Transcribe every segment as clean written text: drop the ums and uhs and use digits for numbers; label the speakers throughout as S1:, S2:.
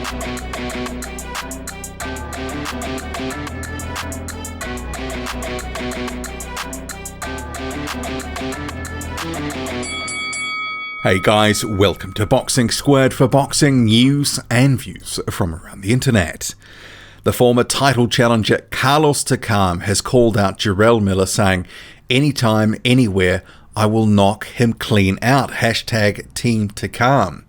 S1: Hey guys, welcome to Boxing Squared for boxing news and views from around the internet. The former title challenger Carlos Takam has called out Jarrell Miller, saying, "Anytime, anywhere, I will knock him clean out. Hashtag Team Takam."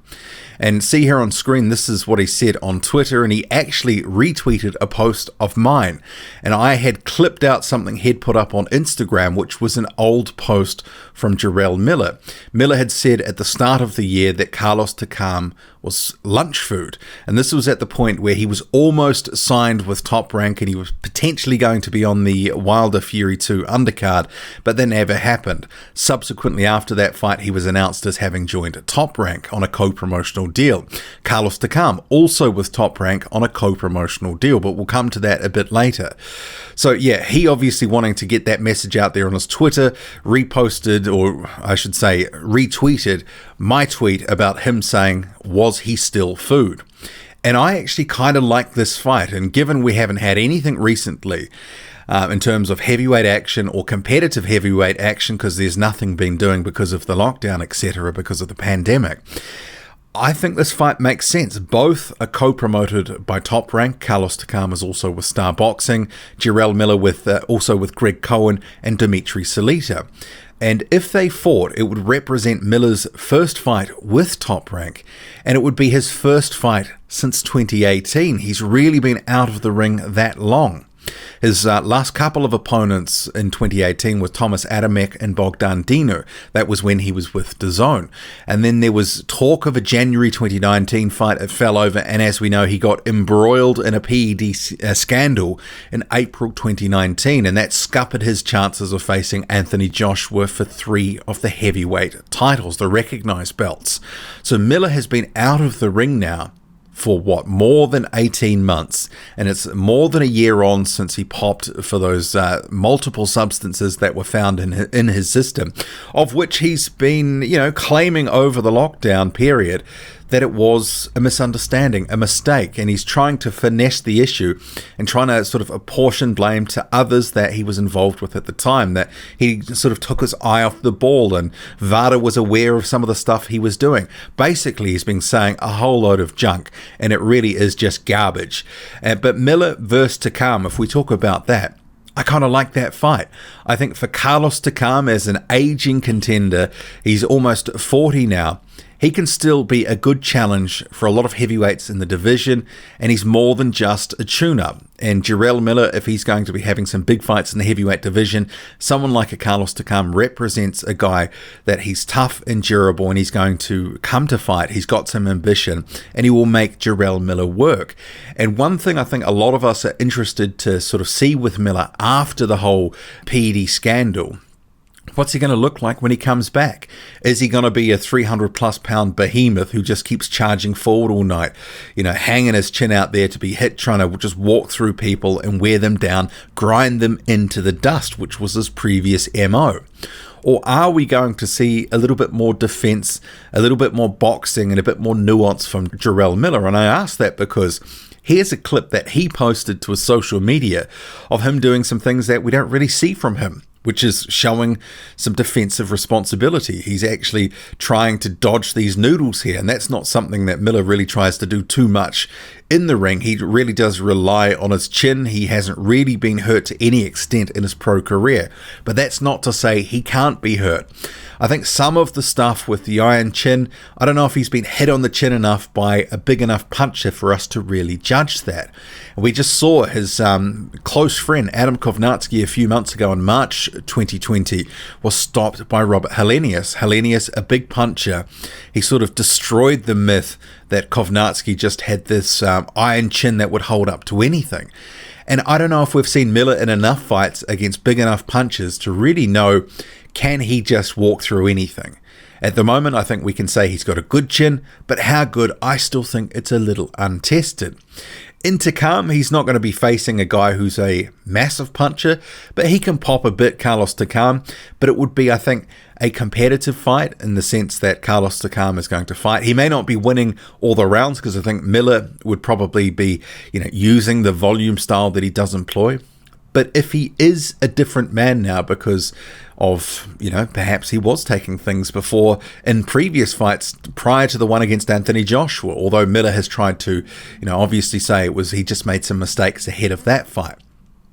S1: And see here on screen, this is what he said on Twitter, and he actually retweeted a post of mine. And I had clipped out something he'd put up on Instagram, which was an old post from Jarrell Miller. Miller had said at the start of the year that Carlos Takam was lunch food. And this was at the point where he was almost signed with Top Rank and he was potentially going to be on the Wilder Fury 2 undercard, but that never happened. Subsequently, after that fight, he was announced as having joined Top Rank on a co-promotional deal. Carlos Takam also with Top Rank on a co-promotional deal, but we'll come to that a bit later. So yeah, he obviously wanting to get that message out there on his Twitter, reposted, or I should say retweeted my tweet about him saying, was he still food? And I actually kind of like this fight, and given we haven't had anything recently in terms of heavyweight action or competitive heavyweight action, because there's nothing been doing because of the lockdown, etc., because of the pandemic, I think this fight makes sense. Both are co-promoted by Top Rank. Carlos Takam is also with Star Boxing, Jarrell Miller also with Greg Cohen and Dimitri Salita. And if they fought, it would represent Miller's first fight with Top Rank, and it would be his first fight since 2018. He's really been out of the ring that long. His last couple of opponents in 2018 were Thomas Adamek and Bogdan Dinu. That was when he was with DAZN. And then there was talk of a January 2019 fight. It fell over, and as we know, he got embroiled in a PED scandal in April 2019, and that scuppered his chances of facing Anthony Joshua for 3 of the heavyweight titles, the recognized belts. So Miller has been out of the ring now for more than 18 months, and it's more than a year on since he popped for those multiple substances that were found in his system, of which he's been, claiming over the lockdown period that it was a misunderstanding, a mistake, and he's trying to finesse the issue and trying to sort of apportion blame to others that he was involved with at the time, that he sort of took his eye off the ball and VADA was aware of some of the stuff he was doing. Basically, he's been saying a whole load of junk, and it really is just garbage. But Miller versus Takam, if we talk about that, I kind of like that fight. I think for Carlos Takam, as an aging contender, he's almost 40 now, he can still be a good challenge for a lot of heavyweights in the division, and he's more than just a tune-up. And Jarrell Miller, if he's going to be having some big fights in the heavyweight division, someone like a Carlos Takam represents a guy that he's tough and durable, and he's going to come to fight. He's got some ambition, and he will make Jarrell Miller work. And one thing I think a lot of us are interested to sort of see with Miller after the whole PED scandal, what's he going to look like when he comes back? Is he going to be a 300-plus pound behemoth who just keeps charging forward all night, hanging his chin out there to be hit, trying to just walk through people and wear them down, grind them into the dust, which was his previous MO? Or are we going to see a little bit more defense, a little bit more boxing, and a bit more nuance from Jarrell Miller? And I ask that because here's a clip that he posted to his social media of him doing some things that we don't really see from him, which is showing some defensive responsibility. He's actually trying to dodge these noodles here, and that's not something that Miller really tries to do too much in the ring. He really does rely on his chin. He hasn't really been hurt to any extent in his pro career, but that's not to say he can't be hurt. I think some of the stuff with the iron chin, I don't know if he's been hit on the chin enough by a big enough puncher for us to really judge that. And we just saw his close friend Adam Kovnarski a few months ago in March 2020 was stopped by Robert Helenius. Helenius, a big puncher, he sort of destroyed the myth that Kovnarski just had this iron chin that would hold up to anything. And I don't know if we've seen Miller in enough fights against big enough punches to really know, can he just walk through anything? At the moment, I think we can say he's got a good chin, but how good, I still think it's a little untested. In Takam, he's not going to be facing a guy who's a massive puncher, but he can pop a bit, Carlos Takam. But it would be, I think, a competitive fight in the sense that Carlos Takam is going to fight. He may not be winning all the rounds because I think Miller would probably be, using the volume style that he does employ. But if he is a different man now because of, perhaps he was taking things before in previous fights prior to the one against Anthony Joshua, although Miller has tried to, obviously say it was he just made some mistakes ahead of that fight.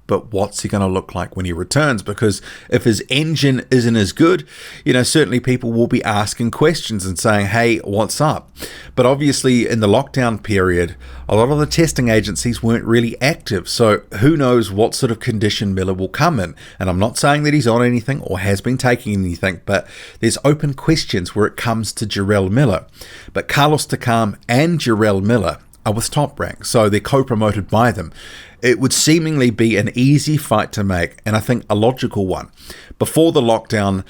S1: But what's he going to look like when he returns? Because if his engine isn't as good, certainly people will be asking questions and saying, hey, what's up? But obviously in the lockdown period, a lot of the testing agencies weren't really active. So who knows what sort of condition Miller will come in. And I'm not saying that he's on anything or has been taking anything, but there's open questions where it comes to Jarrell Miller. But Carlos Takam and Jarrell Miller are with Top Rank, so they're co-promoted by them. It would seemingly be an easy fight to make, and I think a logical one. Before the lockdown,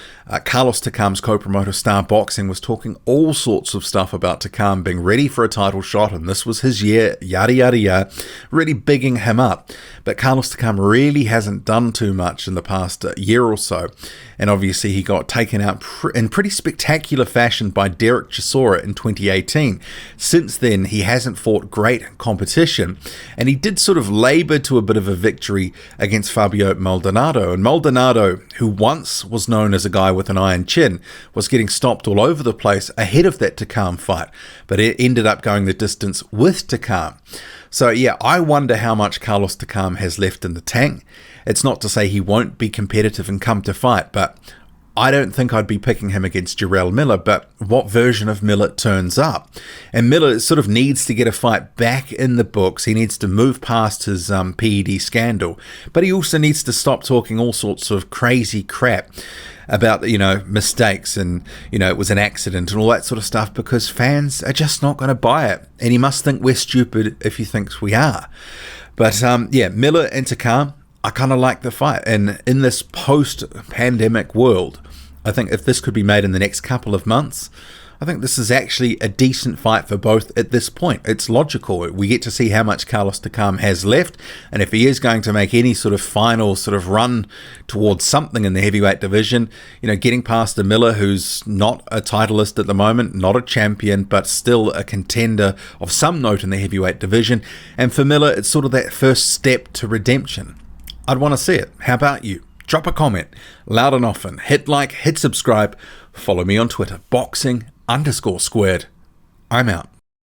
S1: Carlos Takam's co-promoter Star Boxing was talking all sorts of stuff about Takam being ready for a title shot, and this was his year, yada yada yada, really bigging him up. But Carlos Takam really hasn't done too much in the past year or so, and obviously he got taken out in pretty spectacular fashion by Derek Chisora in 2018. Since then, he hasn't fought great competition, and he did sort of labor to a bit of a victory against Fabio Maldonado. And Maldonado, who once was known as a guy with an iron chin, was getting stopped all over the place ahead of that Takam fight, but it ended up going the distance with Takam. So yeah, I wonder how much Carlos Takam has left in the tank. It's not to say he won't be competitive and come to fight, but I don't think I'd be picking him against Jarrell Miller, but what version of Miller turns up? And Miller sort of needs to get a fight back in the books. He needs to move past his PED scandal, but he also needs to stop talking all sorts of crazy crap about, mistakes and, it was an accident and all that sort of stuff, because fans are just not going to buy it. And he must think we're stupid if he thinks we are. But Miller and Takam, I kind of like the fight. And in this post-pandemic world, I think if this could be made in the next couple of months, I think this is actually a decent fight for both at this point. It's logical. We get to see how much Carlos Takam has left, and if he is going to make any sort of final sort of run towards something in the heavyweight division, getting past a Miller who's not a titleist at the moment, not a champion, but still a contender of some note in the heavyweight division. And for Miller, it's sort of that first step to redemption. I'd want to see it. How about you? Drop a comment, loud and often. Hit like, hit subscribe. Follow me on Twitter, boxing_squared. I'm out.